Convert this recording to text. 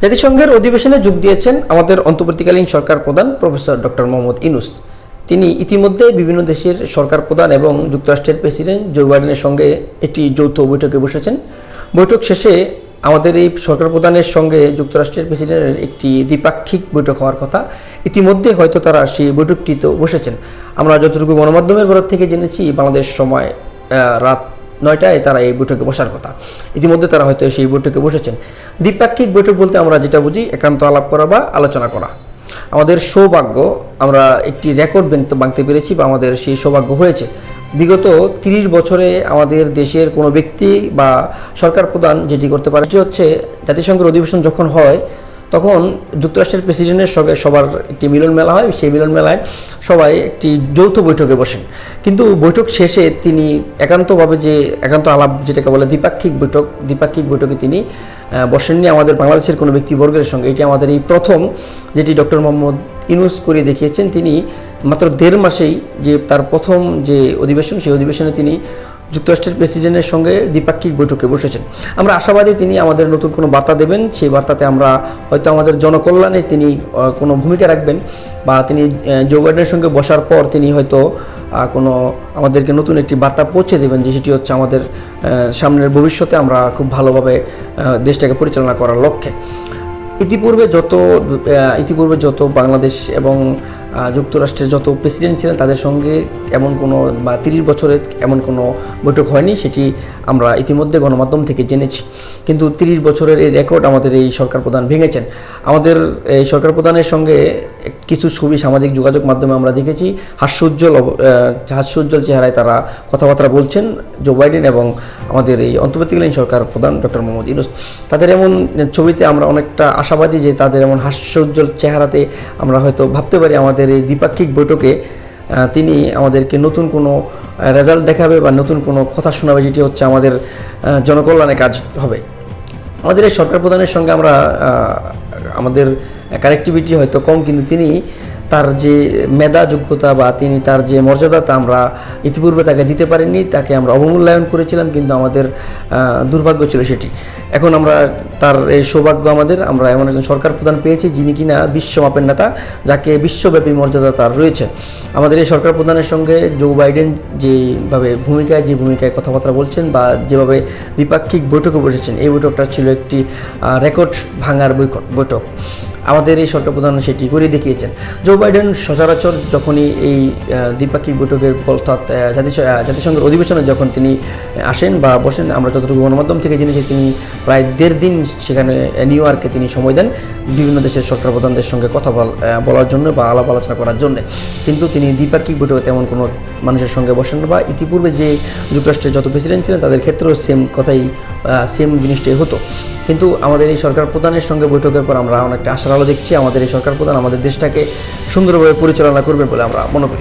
জাতিসংঘের অধিবেশনে যোগ দিয়েছেন আমাদের অন্তর্বর্তীকালীন সরকার প্রধান প্রফেসর ডক্টর মোহাম্মদ ইউনূস। তিনি ইতিমধ্যে বিভিন্ন দেশের সরকার প্রধান এবং যুক্তরাষ্ট্রের প্রেসিডেন্ট জো বাইডেনের সঙ্গে একটি যৌথ বৈঠকে বসেছেন। বৈঠক শেষে আমাদের এই সরকার প্রধানের সঙ্গে যুক্তরাষ্ট্রের প্রেসিডেন্টের একটি দ্বিপাক্ষিক বৈঠক হওয়ার কথা। ইতিমধ্যে হয়তো তারা সেই বৈঠকটিতে বসেছেন। আমরা যতটুকু গণমাধ্যমের বরাত থেকে জেনেছি, বাংলাদেশ সময় রাত 9টায় তারা এই বৈঠকে বসার কথা। ইতিমধ্যে তারা হয়তো সেই বৈঠকে বসেছেন। দ্বিপাক্ষিক বৈঠক বলতে আমরা যেটা বুঝি, একান্ত আলাপ করা বা আলোচনা করা। আমাদের সৌভাগ্য, আমরা একটি রেকর্ড ভাঙতে পেরেছি বা আমাদের সেই সৌভাগ্য হয়েছে। বিগত 30 বছরে আমাদের দেশের কোনো ব্যক্তি বা সরকার প্রধান যেটি করতে পারে, সেটি হচ্ছে জাতিসংঘের অধিবেশন যখন হয় তখন যুক্তরাষ্ট্রের প্রেসিডেন্টের সঙ্গে সবার একটি মিলন মেলা হয়। সেই মিলন মেলায় সবাই একটি যৌথ বৈঠকে বসেন, কিন্তু বৈঠক শেষে তিনি একান্তভাবে যে একান্ত আলাপ যেটাকে বলে দ্বিপাক্ষিক বৈঠকে তিনি বসেননি আমাদের বাংলাদেশের কোনো ব্যক্তিবর্গের সঙ্গে। এটি আমাদের এই প্রথম, যেটি ডক্টর মোহাম্মদ ইউনূস করে দেখিয়েছেন। তিনি মাত্র 1.5 মাসেই যে তার প্রথম যে অধিবেশন, সেই অধিবেশনে তিনি যুক্তরাষ্ট্রের প্রেসিডেন্টের সঙ্গে দ্বিপাক্ষিক বৈঠকে বসেছেন। আমরা আশাবাদী তিনি আমাদের নতুন কোনো বার্তা দেবেন। সেই বার্তাতে আমরা হয়তো আমাদের জনকল্যাণে তিনি কোনো ভূমিকা রাখবেন, বা তিনি জো বাইডেনের সঙ্গে বসার পর তিনি হয়তো কোনো আমাদেরকে নতুন একটি বার্তা পৌঁছে দেবেন, যে সেটি হচ্ছে আমাদের সামনের ভবিষ্যতে আমরা খুব ভালোভাবে দেশটাকে পরিচালনা করার লক্ষ্যে। ইতিপূর্বে যত বাংলাদেশ এবং যুক্তরাষ্ট্রের যত প্রেসিডেন্ট ছিলেন, তাদের সঙ্গে এমন কোনো বা 30 বছরে এমন কোনো বৈঠক হয়নি, সেটি আমরা ইতিমধ্যে গণমাধ্যম থেকে জেনেছি। কিন্তু 30 বছরের এই রেকর্ড আমাদের এই সরকার প্রধান ভেঙেছেন। আমাদের এই সরকার প্রধানের সঙ্গে কিছু ছবি সামাজিক যোগাযোগ মাধ্যমে আমরা দেখেছি। হাস্যোজ্জ্বল চেহারায় তারা কথাবার্তা বলছেন, জো বাইডেন এবং আমাদের এই অন্তর্বর্তীকালীন সরকার প্রধান ডক্টর মোহাম্মদ ইউনূস। তাদের এমন ছবিতে আমরা অনেকটা আশাবাদী যে তাদের এমন হাস্যোজ্জ্বল চেহারাতে আমরা হয়তো ভাবতে পারি আমাদের এই দ্বিপাক্ষিক বৈঠকে তিনি আমাদেরকে নতুন কোনো রেজাল্ট দেখাবে বা নতুন কোনো কথা শোনাবে, যেটি হচ্ছে আমাদের জনকল্যাণে কাজ হবে। আমাদের এই সরকার প্রধানের সঙ্গে আমাদের কানেক্টিভিটি হয়তো কম, কিন্তু তিনি তার যে মেধা যোগ্যতা বা তিনি তার যে মর্যাদা, তা আমরা ইতিপূর্বে তাকে দিতে পারিনি। তাকে আমরা অবমূল্যায়ন করেছিলাম, কিন্তু আমাদের দুর্ভাগ্য ছিল সেটি। এখন আমরা তার এই সৌভাগ্য, আমরা এমন একজন সরকার প্রধান পেয়েছি যিনি কিনা বিশ্বমাপের নেতা, যাকে বিশ্বব্যাপী মর্যাদা তার রয়েছে। আমাদের এই সরকার প্রধানের সঙ্গে জো বাইডেন যে ভূমিকায় কথাবার্তা বলছেন বা যেভাবে দ্বিপাক্ষিক বৈঠকে বসেছেন, এই বৈঠকটা ছিল একটি রেকর্ড ভাঙার বৈঠক। আমাদের এই সরকার প্রধান সেটি করে দেখিয়েছেন। জো বাইডেন সচরাচর যখনই এই দ্বিপাক্ষিক বৈঠকের অর্থাৎ জাতিসংঘের অধিবেশনে যখন তিনি আসেন বা বসেন, আমরা যতটুকু গণমাধ্যম থেকে জেনেছি তিনি প্রায় 1.5 দিন সেখানে নিউ ইয়র্কে তিনি সময় দেন বিভিন্ন দেশের সরকার প্রধানদের সঙ্গে কথা বলার জন্য বা আলাপ আলোচনা করার জন্য। কিন্তু তিনি দ্বিপাক্ষিক বৈঠকে তেমন কোনো মানুষের সঙ্গে বসেন না, বা ইতিপূর্বে যে যুক্তরাষ্ট্রের যত প্রেসিডেন্ট ছিলেন তাদের ক্ষেত্রেও সেম জিনিসটাই হতো। কিন্তু আমাদের এই সরকার প্রধানের সঙ্গে বৈঠকের পর আমরা অনেকটা আশার আলো দেখছি। আমাদের এই সরকার প্রধান আমাদের দেশটাকে সুন্দরভাবে পরিচালনা করবেন বলে আমরা মনে করি।